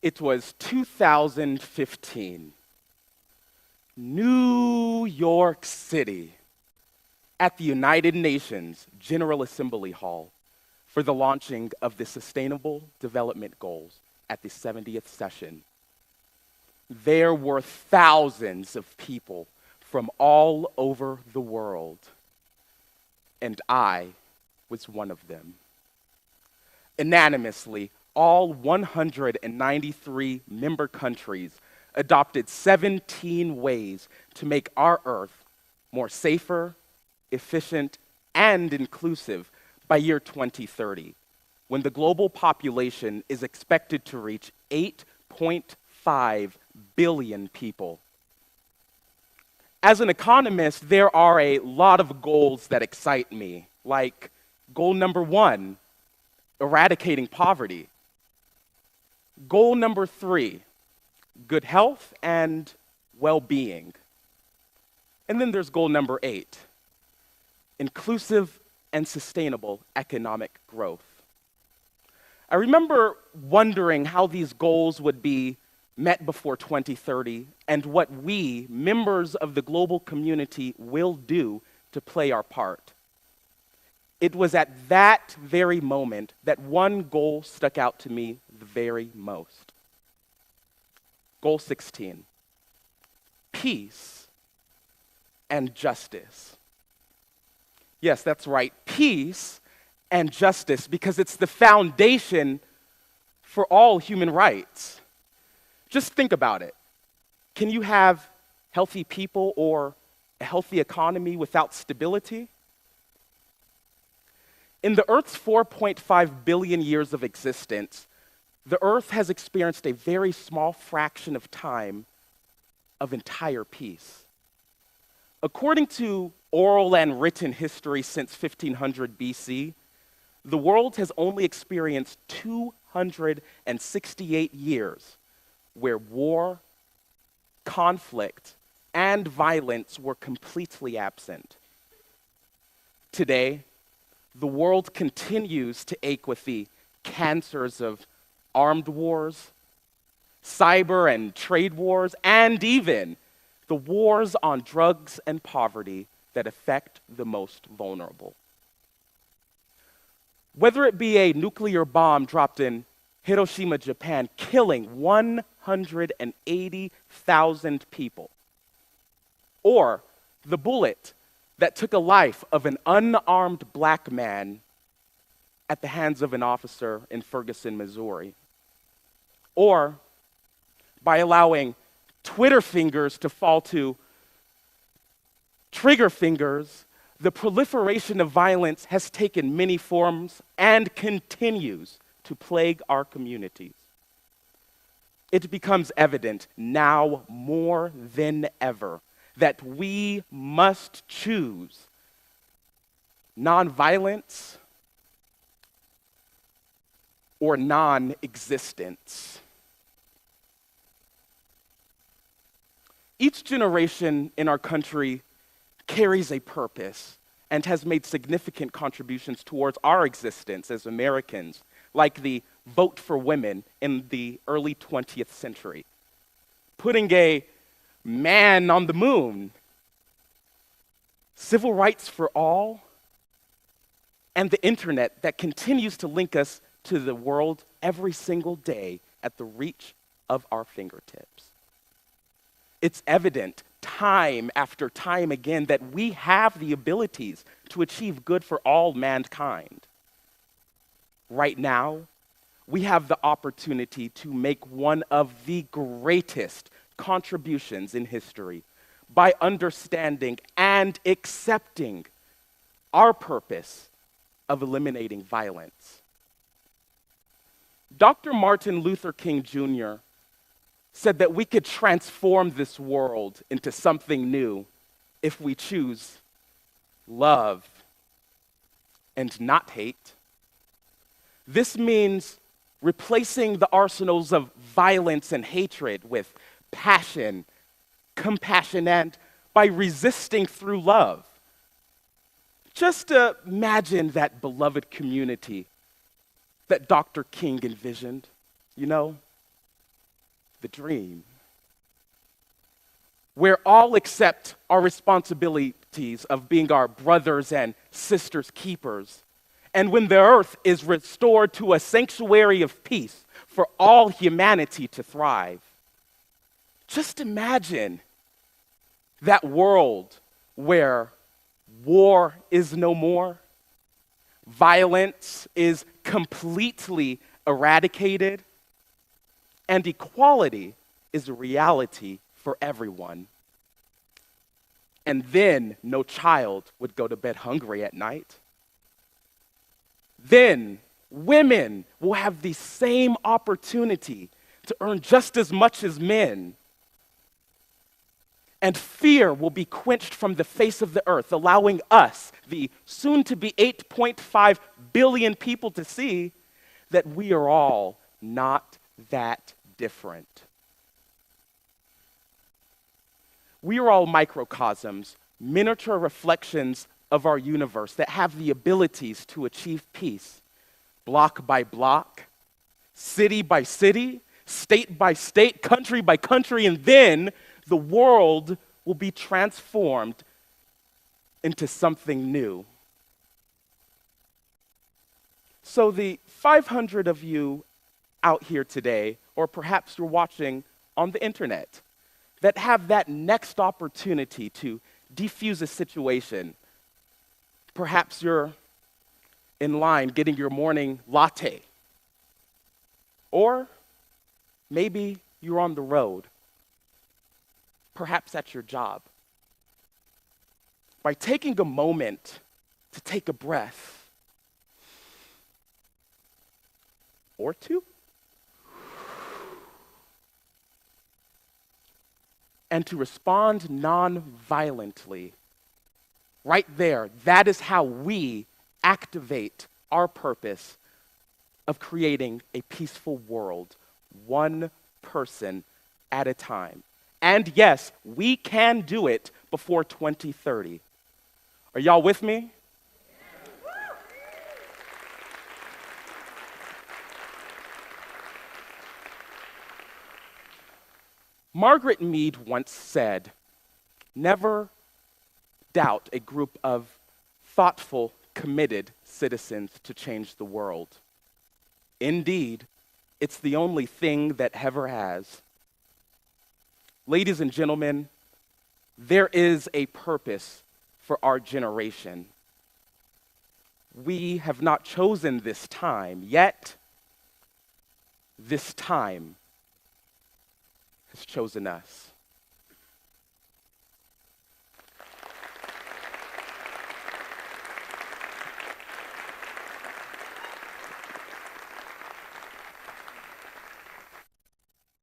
It was 2015, New York City, at the United Nations General Assembly Hall for the launching of the Sustainable Development Goals at the 70th session. There were thousands of people from all over the world, and I was one of them. Unanimously, all 193 member countries adopted 17 ways to make our Earth more safer, efficient, and inclusive by year 2030, when the global population is expected to reach 8.5 billion people. As an economist, there are a lot of goals that excite me, like goal number 1, eradicating poverty. Goal number 3, good health and well-being. And then there's goal number 8, inclusive and sustainable economic growth. I remember wondering how these goals would be met before 2030 and what we, members of the global community, will do to play our part. It was at that very moment that one goal stuck out to me the very most. Goal 16, peace and justice. Yes, that's right, peace and justice, because it's the foundation for all human rights. Just think about it. Can you have healthy people or a healthy economy without stability? In the Earth's 4.5 billion years of existence, the Earth has experienced a very small fraction of time of entire peace. According to oral and written history since 1500 BC, the world has only experienced 268 years where war, conflict, and violence were completely absent. Today, the world continues to ache with the cancers of armed wars, cyber and trade wars, and even the wars on drugs and poverty that affect the most vulnerable. Whether it be a nuclear bomb dropped in Hiroshima, Japan, killing 180,000 people, or the bullet that took a life of an unarmed black man at the hands of an officer in Ferguson, Missouri, or by allowing Twitter fingers to fall to trigger fingers, the proliferation of violence has taken many forms and continues to plague our communities. It becomes evident now more than ever that we must choose nonviolence or non-existence. Each generation in our country carries a purpose and has made significant contributions towards our existence as Americans, like the vote for women in the early 20th century, putting a man on the moon, civil rights for all, and the internet that continues to link us to the world every single day at the reach of our fingertips. It's evident time after time again that we have the abilities to achieve good for all mankind. Right now, we have the opportunity to make one of the greatest contributions in history by understanding and accepting our purpose of eliminating violence. Dr. Martin Luther King Jr. said that we could transform this world into something new if we choose love and not hate. This means replacing the arsenals of violence and hatred with passion, compassion, and by resisting through love. Just imagine that beloved community that Dr. King envisioned, you know? the dream, where all accept our responsibilities of being our brothers and sisters' keepers, and when the earth is restored to a sanctuary of peace for all humanity to thrive. Just imagine that world where war is no more, violence is completely eradicated, and equality is a reality for everyone. And then no child would go to bed hungry at night. Then women will have the same opportunity to earn just as much as men. And fear will be quenched from the face of the earth, allowing us, the soon-to-be 8.5 billion people, to see that we are all not that different. We are all microcosms, miniature reflections of our universe that have the abilities to achieve peace, block by block, city by city, state by state, country by country, and then the world will be transformed into something new. So the 500 of you out here today, or perhaps you're watching on the internet, that have that next opportunity to defuse a situation. Perhaps you're in line getting your morning latte. Or maybe you're on the road, perhaps at your job. By taking a moment to take a breath or two, and to respond non-violently, right there, that is how we activate our purpose of creating a peaceful world, one person at a time. And yes, we can do it before 2030. Are y'all with me? Margaret Mead once said, "Never doubt a group of thoughtful, committed citizens to change the world. Indeed, it's the only thing that ever has." Ladies and gentlemen, there is a purpose for our generation. We have not chosen this time, yet this time has chosen us.